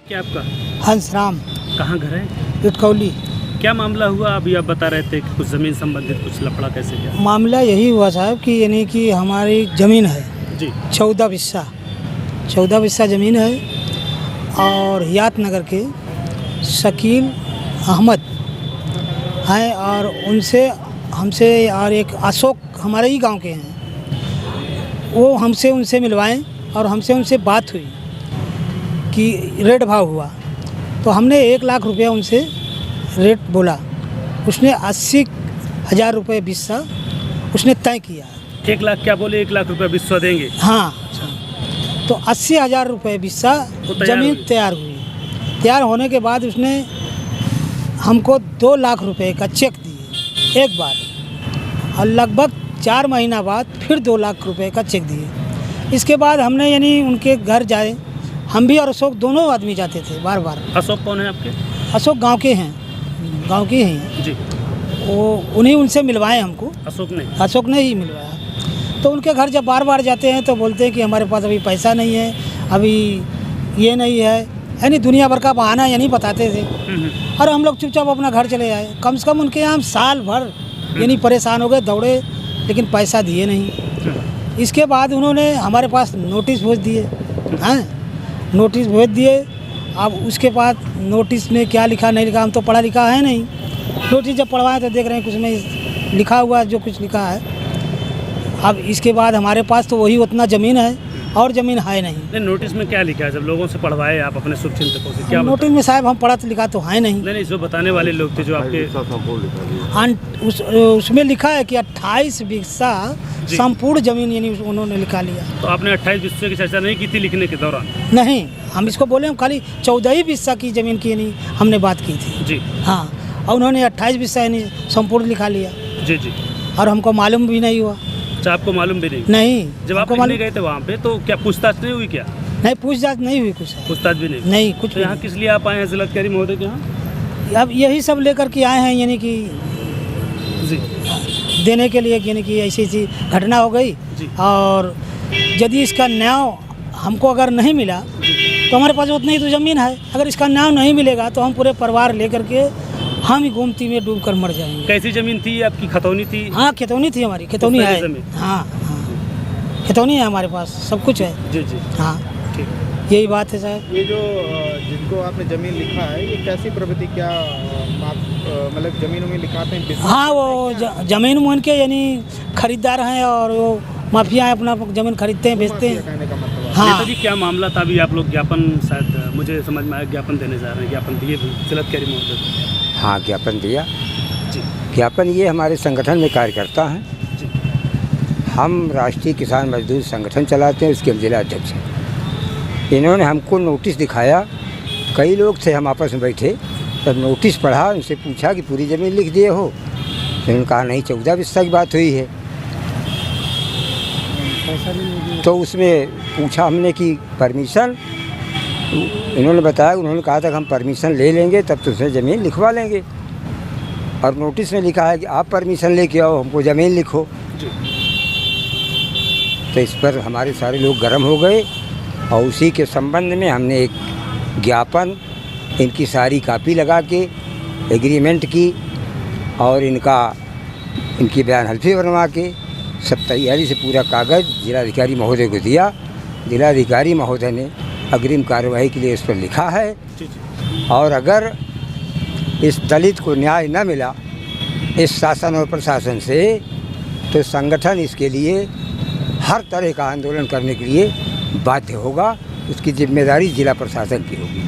क्या आपका? हंसराम, कहाँ घर है? इटकौली। क्या मामला हुआ? अभी आप बता रहे थे कि कुछ ज़मीन संबंधित कुछ लफड़ा कैसे क्या? मामला यही हुआ साहब कि यानी कि हमारी ज़मीन है जी 14 बिस्सा ज़मीन है और हयात नगर के शकील अहमद हैं और उनसे हमसे और एक अशोक हमारे ही गांव के हैं, वो हमसे उनसे मिलवाएं और हमसे उनसे बात हुई कि रेट भाव हुआ तो हमने 1 लाख रुपया उनसे रेट बोला। उसने 80,000 रुपये बिस्सा उसने तय किया। 1 लाख क्या बोले? 1 लाख रुपये बिस्वा देंगे? हाँ, तो 80,000 रुपये बिस्सा ज़मीन तैयार हुई। तैयार होने के बाद उसने हमको 2 लाख रुपए का चेक दिए एक बार और लगभग 4 महीना बाद फिर 2 लाख रुपए का चेक दिए। इसके बाद हमने यानी उनके घर जाए, हम भी और अशोक दोनों आदमी जाते थे बार बार। अशोक कौन है आपके? अशोक गांव के हैं, गांव के हैं जी। वो उन्हीं उनसे मिलवाए हमको। अशोक ने ही मिलवाया। तो उनके घर जब बार बार जाते हैं तो बोलते हैं कि हमारे पास अभी पैसा नहीं है, अभी ये नहीं है, यानी दुनिया भर का बहाना यानी बताते थे। और हम लोग चुपचाप अपना घर चले आए। कम से कम उनके यहाँ हम साल भर यानी परेशान हो गए, दौड़े, लेकिन पैसा दिए नहीं। इसके बाद उन्होंने हमारे पास नोटिस भेज दिए हैं, नोटिस भेज दिए। अब उसके बाद नोटिस में क्या लिखा नहीं लिखा, हम तो पढ़ा लिखा है नहीं। नोटिस जब पढ़वाएं तो देख रहे हैं कुछ में लिखा हुआ जो कुछ लिखा है। अब इसके बाद हमारे पास तो वही उतना ज़मीन है और ज़मीन है नहीं। नोटिस में क्या लिखा है? जब लोगों से पढ़वाए आप अपने शुभचिंतकों से, क्या नोटिस में साहब हम पढ़ा तो लिखा तो है नहीं। नहीं, जो बताने वाले लोग थे जो आपके, उसमें लिखा है कि 28 बिस्सा संपूर्ण ज़मीन यानी उन्होंने लिखा लिया। तो आपने 28 बिस्से की चर्चा नहीं की थी लिखने के दौरान? नहीं, हम इसको बोले हम खाली 14 ही बिस्सा की ज़मीन की यानी हमने बात की थी जी। हाँ, और उन्होंने 28 बिस्सा यानी संपूर्ण लिखा लिया। जी जी। और हमको मालूम भी नहीं हुआ। अच्छा, आपको मालूम भी नहीं? नहीं। जब आप लिखने गए थे वहाँ पे तो क्या पूछताछ नहीं हुई? क्या नहीं, पूछताछ नहीं हुई, कुछ पूछताछ भी नहीं? नहीं, कुछ तो यहाँ किस लिए आप आए हैं जिलाधिकारी महोदय के यहाँ? अब यही सब लेकर के आए हैं यानी कि जी देने के लिए, यानी कि ऐसी ऐसी घटना हो गई और यदि इसका न्याय हमको अगर नहीं मिला तो हमारे पास उतनी ही तो ज़मीन है। अगर इसका न्याय नहीं मिलेगा तो हम पूरे परिवार लेकर के हम ही गोमती में डूब कर मर जाएंगे। कैसी ज़मीन थी आपकी? खतौनी थी? हाँ, खतौनी थी हमारी, खतौनी है। हाँ हाँ, खतौनी है हमारे पास, सब कुछ है। जी जी। हाँ, ठीक, यही बात है साहब। ये जो जिनको आपने ज़मीन लिखा है, ये कैसी प्रवृत्ति, क्या मतलब ज़मीन में लिखाते हैं? हाँ, वो ज़मीन उन के यानी खरीदार हैं और वो माफिया है, अपना ज़मीन खरीदते हैं, बेचते हैं। हाँ। नेताजी, क्या मामला था? अभी आप लोग ज्ञापन, शायद मुझे समझ में आया, ज्ञापन देने जा रहे हैं। ज्ञापन दिए भी जिलाधिकारी महोदय? हाँ, ज्ञापन दिया जी। ज्ञापन ये हमारे संगठन में कार्यकर्ता हैं जी। हम राष्ट्रीय किसान मजदूर संगठन चलाते हैं, उसके हम जिला अध्यक्ष हैं। इन्होंने हमको नोटिस दिखाया, कई लोग थे, हम आपस में बैठे, तब नोटिस पढ़ा, उनसे पूछा कि पूरी ज़मीन लिख दिए हो? तो उन्होंने कहा नहीं, 14 बिस्सा की बात हुई है। तो उसमें पूछा हमने कि परमिशन, इन्होंने बताया, उन्होंने कहा था कि हम परमिशन ले लेंगे तब तुझसे ज़मीन लिखवा लेंगे। और नोटिस में लिखा है कि आप परमिशन लेके आओ, हमको ज़मीन लिखो। तो इस पर हमारे सारे लोग गर्म हो गए और उसी के संबंध में हमने एक ज्ञापन, इनकी सारी कापी लगा के एग्रीमेंट की और इनकी बयान हल्फी बनवा के सब तैयारी से पूरा कागज़ जिलाधिकारी महोदय को दिया। जिलाधिकारी महोदय ने अग्रिम कार्रवाई के लिए इस पर लिखा है और अगर इस दलित को न्याय न मिला इस शासन और प्रशासन से तो संगठन इसके लिए हर तरह का आंदोलन करने के लिए बाध्य होगा। उसकी जिम्मेदारी जिला प्रशासन की होगी।